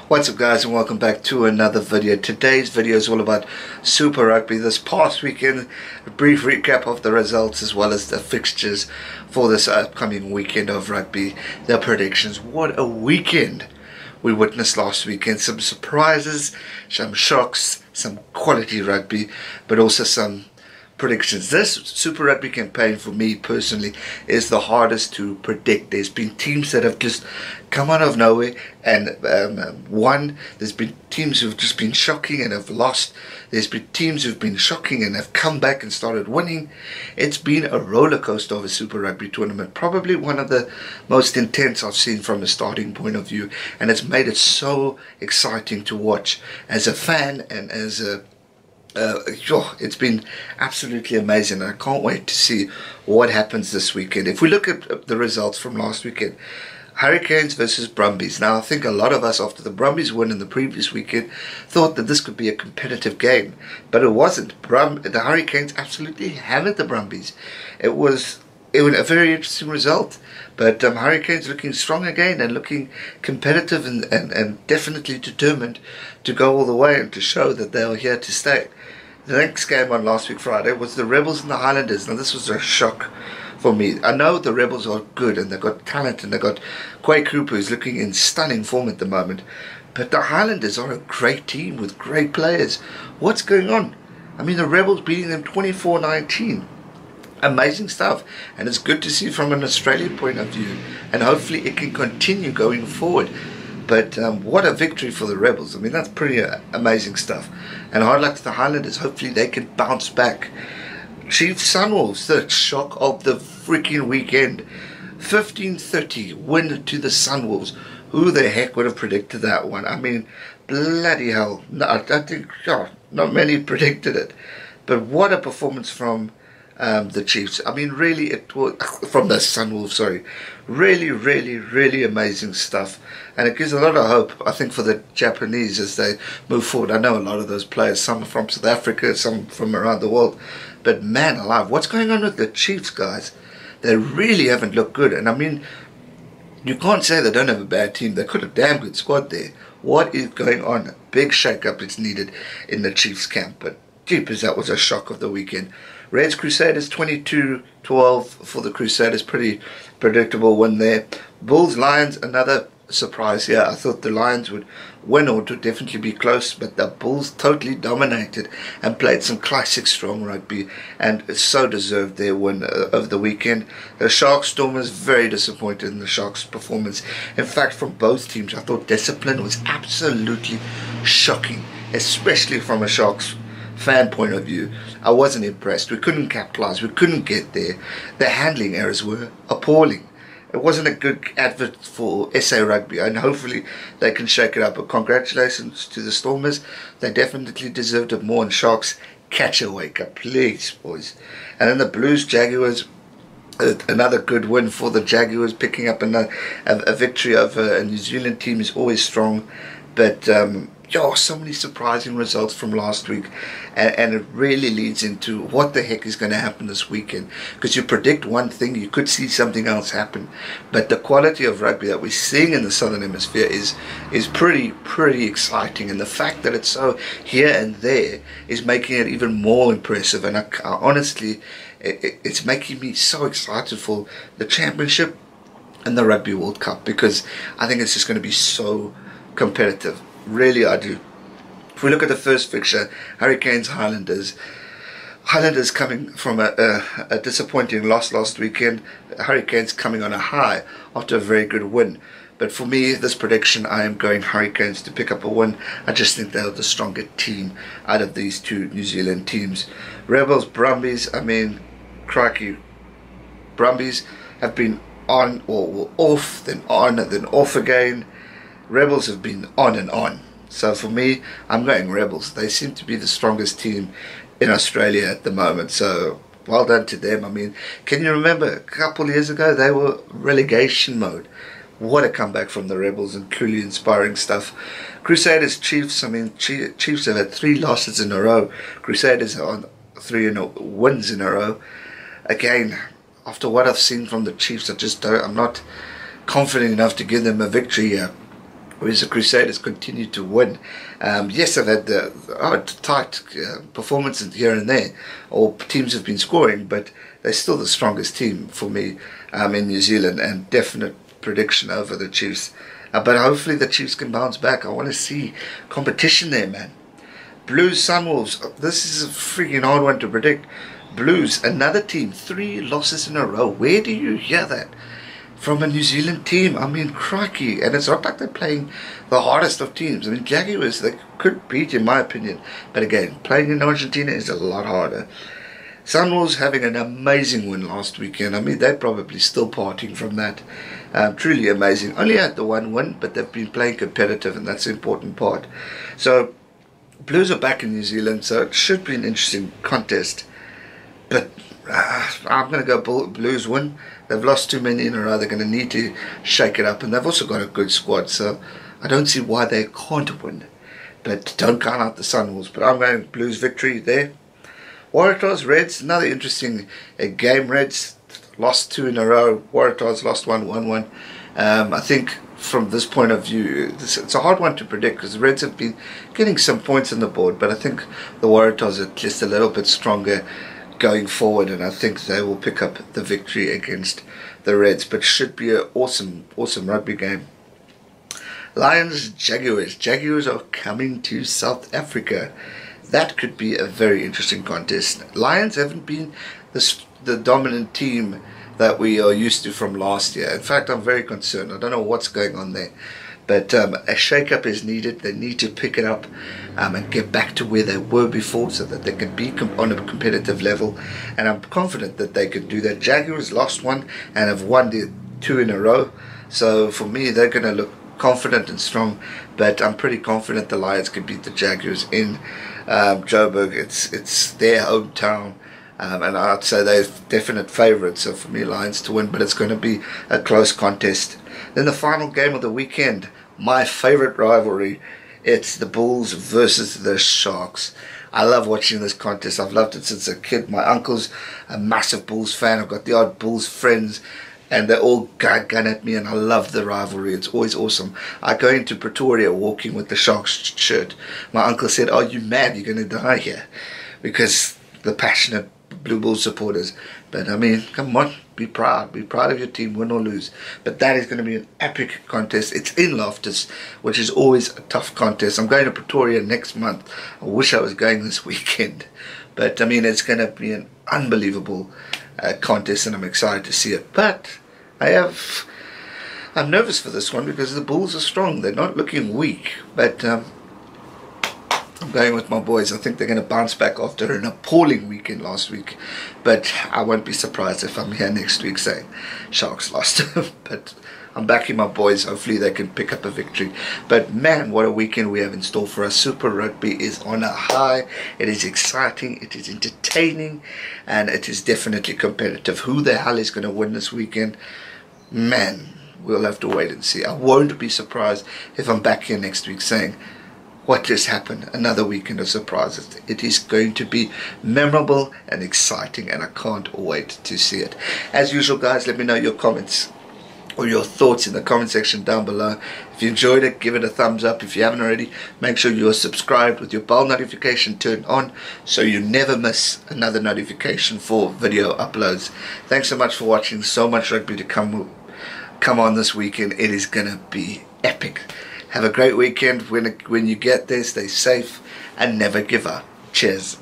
What's up guys, and welcome back to another video. Today's video is all about Super Rugby this past weekend, a brief recap of the results as well as the fixtures for this upcoming weekend of rugby, the predictions. What a weekend we witnessed last weekend. Some surprises, some shocks, some quality rugby, but also some predictions. This Super Rugby campaign for me personally is the hardest to predict. There's been teams that have just come out of nowhere and won. There's been teams who've just been shocking and have lost. There's been teams who've been shocking and have come back and started winning. It's been a roller coaster of a Super Rugby tournament, probably one of the most intense I've seen from a starting point of view, and it's made it so exciting to watch as a fan and as a it's been absolutely amazing. I can't wait to see what happens this weekend. If we look at the results from last weekend, Hurricanes versus Brumbies. Now I think a lot of us, after the Brumbies win in the previous weekend, thought that this could be a competitive game, but it wasn't. The Hurricanes absolutely hammered the Brumbies. It was a very interesting result, but Hurricanes looking strong again and looking competitive and definitely determined to go all the way and to show that they are here to stay. The next game on last week Friday was the Rebels and the Highlanders. Now this was a shock for me. I know the Rebels are good and they've got talent and they've got Quay Cooper who's looking in stunning form at the moment, but the Highlanders are a great team with great players. What's going on? I mean, the Rebels beating them 24-19. Amazing stuff, and it's good to see from an Australian point of view, and hopefully it can continue going forward. But what a victory for the Rebels. I mean, that's pretty amazing stuff, and hard luck to the Highlanders. Hopefully they can bounce back. Chiefs Sunwolves, the shock of the freaking weekend, 15-30 win to the Sunwolves. Who the heck would have predicted that one? I mean, bloody hell. No, I think not many predicted it, but what a performance from the Chiefs. I mean, really, it was from the Sunwolves, sorry. Really amazing stuff, and it gives a lot of hope, I think, for the Japanese as they move forward. I know a lot of those players, some are from South Africa, some from around the world, but man alive, what's going on with the Chiefs, guys? They really haven't looked good, and I mean, you can't say they don't have a bad team. They've got a damn good squad there. What is going on? A big shake-up is needed in the Chiefs camp, but jeepers, that was a shock of the weekend. Reds Crusaders 22-12 for the Crusaders, pretty predictable win there. Bulls Lions, another surprise here. I thought the Lions would win or to definitely be close, but the Bulls totally dominated and played some classic strong rugby, and so deserved their win over the weekend. The Sharks Stormers, very disappointed in the Sharks performance. In fact, from both teams, I thought discipline was absolutely shocking, especially from a Sharks fan point of view. I wasn't impressed. We couldn't capitalize. We couldn't get there. The handling errors were appalling. It wasn't a good advert for SA Rugby, and hopefully they can shake it up. But congratulations to the Stormers. They definitely deserved it more. And Sharks, catch a wake up, please, boys. And then the Blues Jaguars, another good win for the Jaguars, picking up a victory over a New Zealand team is always strong. But so many surprising results from last week, and it really leads into what the heck is going to happen this weekend, because you predict one thing, you could see something else happen. But the quality of rugby that we're seeing in the Southern Hemisphere is pretty exciting, and the fact that it's so here and there is making it even more impressive. And I honestly, it's making me so excited for the Championship and the Rugby World Cup, because I think it's just going to be so competitive. Really, I do. If we look at the first fixture, Hurricanes Highlanders coming from a disappointing loss last weekend. Hurricanes coming on a high after a very good win. But for me, this prediction, I am going Hurricanes to pick up a win. I just think they're the stronger team out of these two New Zealand teams. Rebels Brumbies, I mean, crikey, Brumbies have been on or off, then on, then off again. Rebels have been on and on. So for me, I'm going Rebels. They seem to be the strongest team in Australia at the moment. So well done to them. I mean, can you remember a couple of years ago they were relegation mode? What a comeback from the Rebels, and truly inspiring stuff. Crusaders Chiefs, I mean, Chiefs have had 3 losses in a row. Crusaders are on 3 wins in a row. Again, after what I've seen from the Chiefs, I'm not confident enough to give them a victory here. whereas the Crusaders continue to win. Yes, they've had the tight performances here and there, or teams have been scoring, but they're still the strongest team for me in New Zealand, and definite prediction over the Chiefs. But hopefully the Chiefs can bounce back. I want to see competition there, man. Blues, Sunwolves. This is a freaking hard one to predict. Blues, another team, 3 losses in a row. Where do you hear that from a New Zealand team? I mean, crikey. And it's not like they're playing the hardest of teams. I mean, Jaguars, they could beat, in my opinion. But again, playing in Argentina is a lot harder. Sunwolves having an amazing win last weekend. I mean, they're probably still parting from that. Truly amazing. Only had the 1 win, but they've been playing competitive, and that's the important part. So, Blues are back in New Zealand, so it should be an interesting contest. But I'm going to go Blues win. They've lost too many in a row. They're going to need to shake it up, and they've also got a good squad, so I don't see why they can't win. But don't count out the Sunwolves. But I'm going Blues victory there. Waratahs, Reds, another interesting game. Reds lost 2 in a row. Waratahs lost 1-1. I think from this point of view, it's a hard one to predict because the Reds have been getting some points on the board, but I think the Waratahs are just a little bit stronger going forward, and I think they will pick up the victory against the Reds. But should be an awesome rugby game. Lions, Jaguars. Jaguars are coming to South Africa. That could be a very interesting contest. Lions haven't been the dominant team that we are used to from last year. In fact, I'm very concerned. I don't know what's going on there. But a shake-up is needed. They need to pick it up and get back to where they were before so that they can be on a competitive level. And I'm confident that they can do that. Jaguars lost 1 and have won the 2 in a row. So for me, they're going to look confident and strong. But I'm pretty confident the Lions can beat the Jaguars in Joburg. It's their hometown. And I'd say they're definite favourites. So for me, Lions to win, but it's going to be a close contest. Then the final game of the weekend, my favourite rivalry, it's the Bulls versus the Sharks. I love watching this contest. I've loved it since a kid. My uncle's a massive Bulls fan. I've got the odd Bulls friends, and they all gun at me, and I love the rivalry. It's always awesome. I go into Pretoria walking with the Sharks shirt. My uncle said, "Are you mad? You're going to die here," because the passionate Blue Bulls supporters. But I mean, come on, be proud of your team, win or lose. But that is going to be an epic contest. It's in Loftus, which is always a tough contest. I'm going to Pretoria next month. I wish I was going this weekend, but I mean, it's going to be an unbelievable contest, and I'm excited to see it. But I'm nervous for this one because the Bulls are strong. They're not looking weak, but I'm going with my boys. I think they're going to bounce back after an appalling weekend last week. But I won't be surprised if I'm here next week saying Sharks lost. But I'm backing my boys. Hopefully they can pick up a victory. But man, what a weekend we have in store for us. Super Rugby is on a high. It is exciting. It is entertaining. And it is definitely competitive. Who the hell is going to win this weekend? Man, we'll have to wait and see. I won't be surprised if I'm back here next week saying, what just happened? Another weekend of surprises. It is going to be memorable and exciting, and I can't wait to see it. As usual, guys, let me know your comments or your thoughts in the comment section down below. If you enjoyed it, give it a thumbs up. If you haven't already, make sure you are subscribed with your bell notification turned on so you never miss another notification for video uploads. Thanks so much for watching. So much rugby to come on this weekend. It is going to be epic. Have a great weekend. When you get there, stay safe and never give up. Cheers.